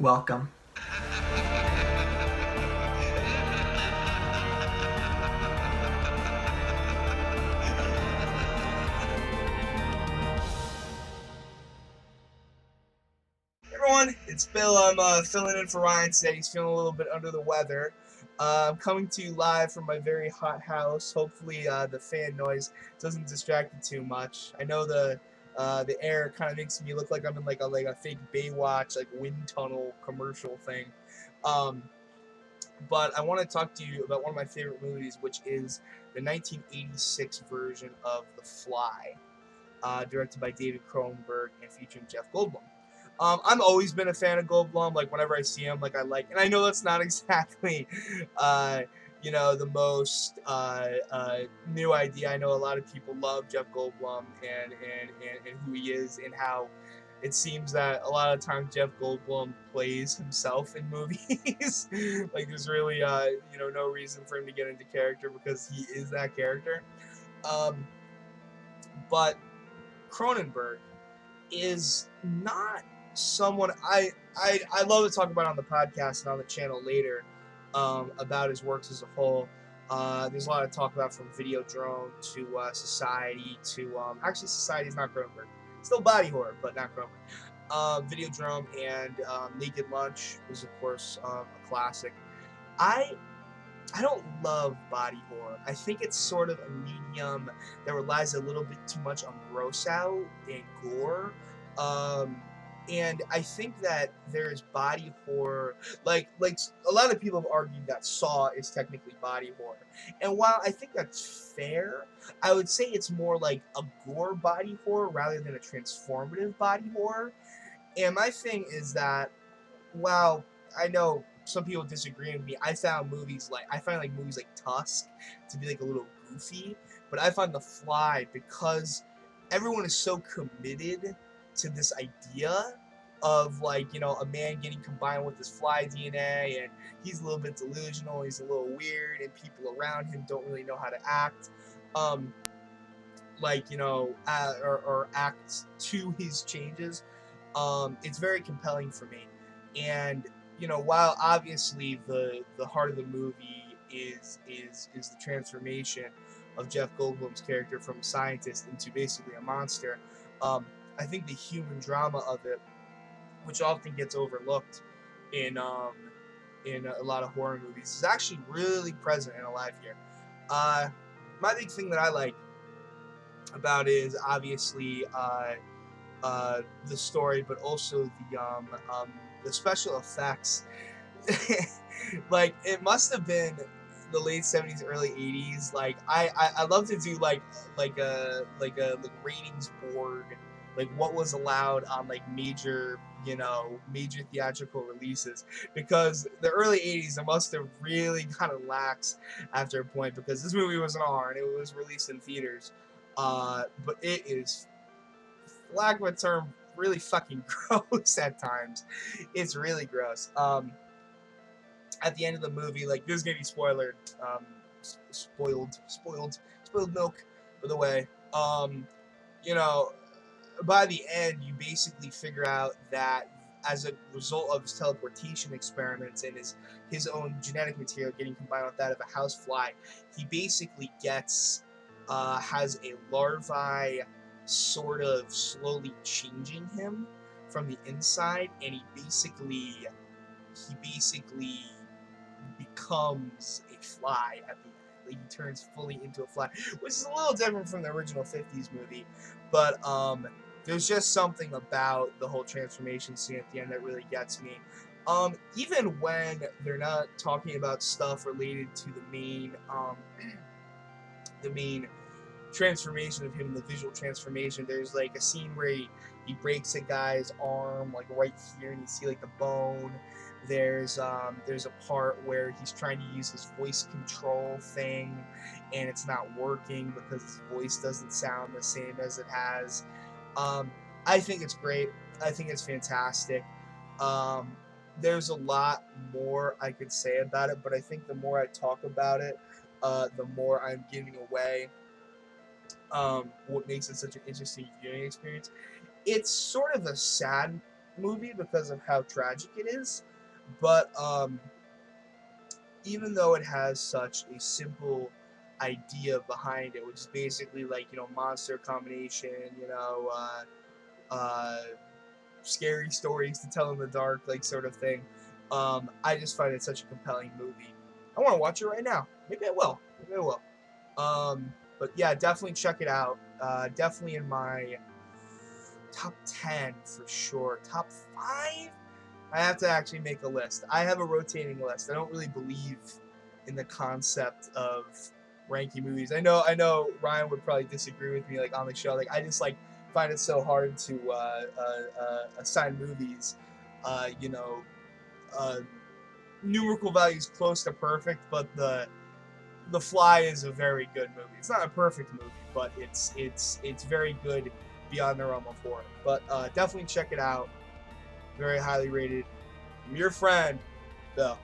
Welcome. Everyone, it's Bill. I'm filling in for Ryan today. He's feeling a little bit under the weather. I'm coming to you live from my very hot house. Hopefully, the fan noise doesn't distract it too much. I know the air kind of makes me look like I'm in like a fake Baywatch like wind tunnel commercial thing. Um, but I want to talk to you about one of my favorite movies, which is the 1986 version of The Fly, directed by David Cronenberg and featuring Jeff Goldblum. I've always been a fan of Goldblum. Like whenever I see him, like I like, and I know that's not exactly, uh, the most new idea. I know a lot of people love Jeff Goldblum and who he is and how it seems that a lot of times Jeff Goldblum plays himself in movies. Like there's really no reason for him to get into character because he is that character. Um, but Cronenberg is not someone I love to talk about on the podcast and on the channel later, about his works as a whole. There's a lot of talk about from Videodrome to Society to actually Society is not Cronenberg, still body horror but not Cronenberg. Videodrome and Naked Lunch is of course a classic. I I don't love body horror. I think it's sort of a medium that relies a little bit too much on gross out and gore. Um, and I think that there's body horror, like a lot of people have argued that Saw is technically body horror. And while I think that's fair, I would say it's more like a gore body horror rather than a transformative body horror. And my thing is that while I know some people disagree with me, I find like movies like Tusk to be like a little goofy, but I find The Fly because everyone is so committed to this idea of like a man getting combined with this fly DNA and he's a little bit delusional, he's a little weird, and people around him don't really know how to act. Um, or act to his changes. It's very compelling for me. And while obviously the heart of the movie is the transformation of Jeff Goldblum's character from a scientist into basically a monster, um, I think the human drama of it, which often gets overlooked in a lot of horror movies, is actually really present and alive here. Uh, my big thing that I like about it is obviously the story, but also the special effects. Like it must have been the late '70s, early '80s. Like I love to do like ratings board, like what was allowed on like major theatrical releases, because the early '80s it must have really kind of lax after a point because this movie was an R and it was released in theaters. But it is, lack of a term, really fucking gross at times. It's really gross. At the end of the movie, like this is gonna be spoilered, spoiled milk, by the way. You know, by the end, you basically figure out that as a result of his teleportation experiments and his own genetic material getting combined with that of a housefly, he basically has a larvae sort of slowly changing him from the inside, and he basically becomes a fly at the end. Like he turns fully into a fly, which is a little different from the original '50s movie, but there's just something about the whole transformation scene at the end that really gets me. Even when they're not talking about stuff related to the main transformation of him, the visual transformation. There's like a scene where he breaks a guy's arm like right here, and you see like the bone. There's a part where he's trying to use his voice control thing, and it's not working because his voice doesn't sound the same as it has. Um, I think it's great. I think it's fantastic. Um, there's a lot more I could say about it, but I think the more I talk about it, the more I'm giving away what makes it such an interesting viewing experience. It's sort of a sad movie because of how tragic it is. But even though it has such a simple idea behind it, which is basically like, monster combination, uh, scary stories to tell in the dark, like, sort of thing. I just find it such a compelling movie. I want to watch it right now. Maybe I will. Maybe I will. But yeah, definitely check it out. Definitely in my top 10 for sure. Top 5? I have to actually make a list. I have a rotating list. I don't really believe in the concept of ranking movies. I know Ryan would probably disagree with me, like, on the show. Like, I just like find it so hard to assign movies, you know, uh, numerical values close to perfect. But the Fly is a very good movie. It's not a perfect movie, but it's very good beyond the realm of horror. But definitely check it out. Very highly rated. I'm your friend, Bill.